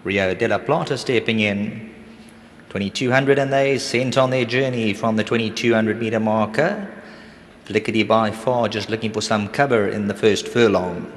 Rio de la Plata stepping in. 2200, and they sent on their journey from the 2200 meter marker. Flickety by far just looking for some cover in the first furlong.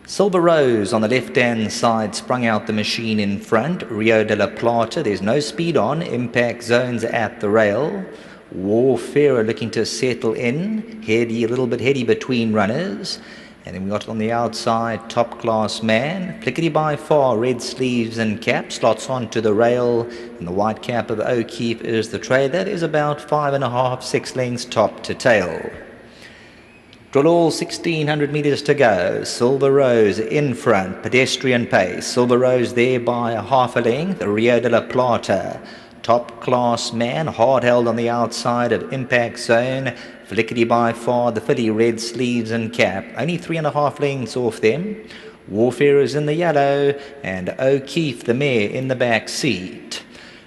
Silver Rose on the left-hand side sprung out the machine in front. Rio de la Plata, there's no speed on. Impact Zones at the rail. Warfarer looking to settle in. Heady, a little bit heady between runners. And then we got on the outside, Top Class Man. Flickety by far, red sleeves and cap, slots onto the rail. And the white cap of O'Keefe is the trailer. There's about 5.5, 6 lengths top to tail. Drill all 1600 metres to go. Silver Rose in front, pedestrian pace. Silver Rose there by a half a length. Rio de la Plata. Top Class Man, hard held on the outside of Impact Zone. Flickety by far, the filly, red sleeves and cap. Only 3.5 lengths off them. Warfarers in the yellow, and O'Keefe, the mare, in the back seat.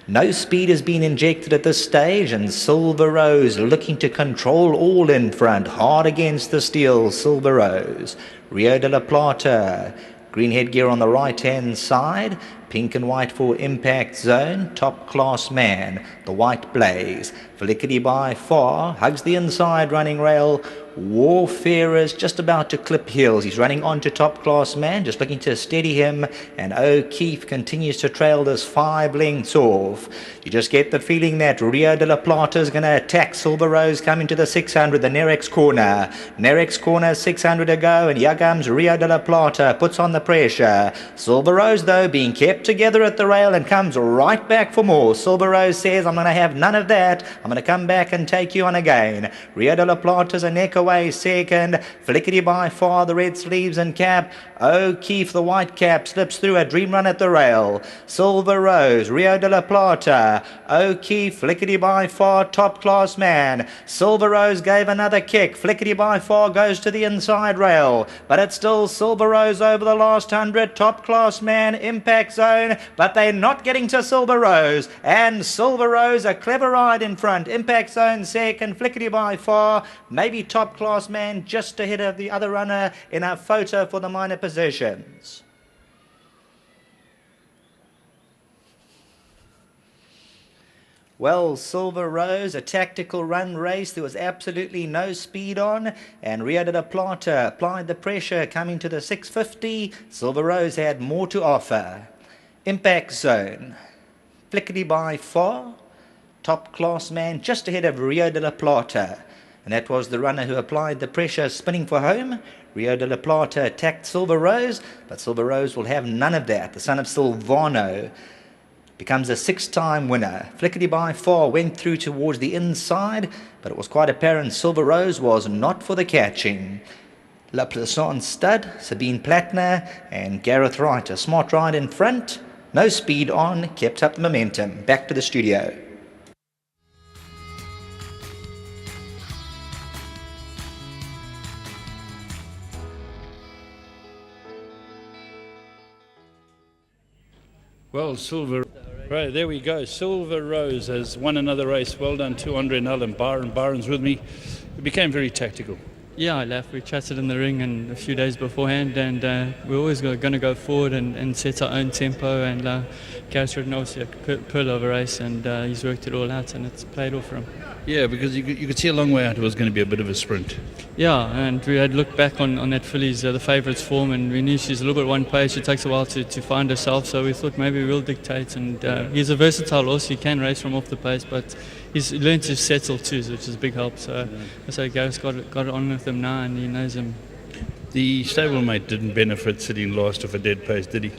No speed has been injected at this stage, and Silver Rose looking to control all in front. Hard against the steel, Silver Rose. Rio de la Plata. Green headgear on the right-hand side. Pink and white for Impact Zone. Top Class Man. The white blaze. Flickety by far. Hugs the inside running rail. Warfarer's just about to clip heels. He's running on to Top Class Man, just looking to steady him, and O'Keefe continues to trail this 5 lengths off. You just get the feeling that Rio de la Plata is going to attack Silver Rose coming to the 600, the Nerex corner. Nerex corner, 600 to go, and here comes Rio de la Plata, puts on the pressure. Silver Rose, though, being kept together at the rail and comes right back for more. Silver Rose says, I'm going to have none of that. I'm going to come back and take you on again. Rio de la Plata's a neck away second. Flickety by far, the red sleeves and cap. O'Keefe, the white cap, slips through a dream run at the rail. Silver Rose, Rio de la Plata. O'Keefe, Flickety by far, Top Class Man. Silver Rose gave another kick. Flickety by far goes to the inside rail, but it's still Silver Rose over the last 100. Top Class Man, Impact Zone, but they're not getting to Silver Rose, and Silver Rose a clever ride in front. Impact Zone second. Flickety by far, maybe Top Class Man just ahead of the other runner in a photo for the minor positions. Well, Silver Rose, a tactical run race. There was absolutely no speed on, and Rio de la Plata applied the pressure coming to the 650. Silver Rose had more to offer. Impact Zone, Flickety by far, Top Class Man just ahead of Rio de la Plata. And that was the runner who applied the pressure, spinning for home. Rio de la Plata attacked Silver Rose, but Silver Rose will have none of that. The son of Silvano becomes a 6-time winner. Flickety by far went through towards the inside, but it was quite apparent Silver Rose was not for the catching. La Plaisance stud, Sabine Plattner, and Gareth Wright. A smart ride in front, no speed on, kept up the momentum. Back to the studio. Well, right, there we go. Silver Rose has won another race. Well done to Andre Null and Byron. Byron's with me. It became very tactical. Yeah, I left. We chatted in the ring and a few days beforehand, and we're always going to go forward and set our own tempo. And Gareth's ridden obviously a pearl of a race, and he's worked it all out, and it's played off for him. Yeah, because you could see a long way out it was going to be a bit of a sprint. Yeah, and we had looked back on that filly's the favourites form, and we knew she's a little bit one pace. She takes a while to find herself, so we thought maybe we'll dictate. And he's a versatile horse. He can race from off the pace, but he's learned to settle too, which is a big help. So Gareth's got it on with him now, and he knows him. The stablemate didn't benefit sitting last of a dead pace, did he?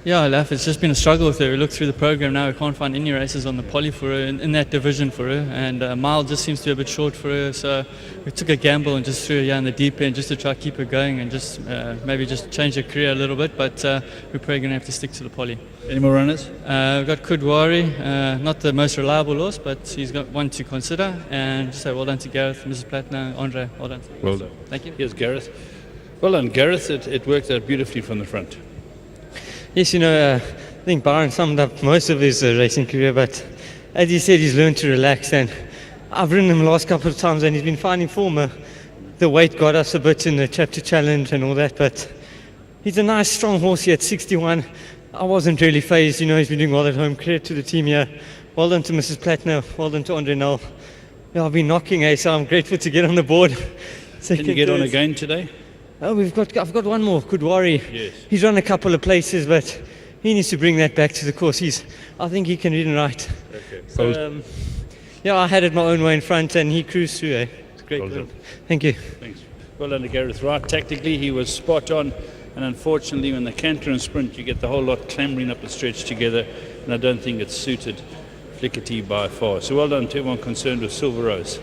Yeah, Laf, it's just been a struggle with her. We look through the program now, we can't find any races on the poly for her in that division for her, and mile just seems to be a bit short for her, so we took a gamble and just threw her in the deep end just to try to keep her going and just maybe just change her career a little bit, but we're probably going to have to stick to the poly. Any more runners? We've got Kudwari, not the most reliable horse, but he's got one to consider, and just say well done to Gareth, Mrs. Plattner, Andre, well done. Well done. Thank you. Here's Gareth. Well done, Gareth. It worked out beautifully from the front. Yes, I think Byron summed up most of his racing career, but as he said, he's learned to relax, and I've ridden him the last couple of times and he's been finding form. The weight got us a bit in the chapter challenge and all that, but he's a nice strong horse here at 61. I wasn't really phased. He's been doing well at home. Credit to the team here. Well done to Mrs. Platner. Well done to Andre Null. Yeah, I've been knocking, so I'm grateful to get on the board. Can you get on again today? Oh, I've got one more, Kudwari. Yes. He's run a couple of places, but he needs to bring that back to the course. I think he can read and write. Okay. So, I had it my own way in front, and he cruised through. It's great. Well done. Thank you. Thanks. Well done to Gareth Wright. Tactically, he was spot on, and unfortunately, when the canter and sprint, you get the whole lot clambering up the stretch together, and I don't think it's suited Flickety by far. So well done to everyone concerned with Silver Rose.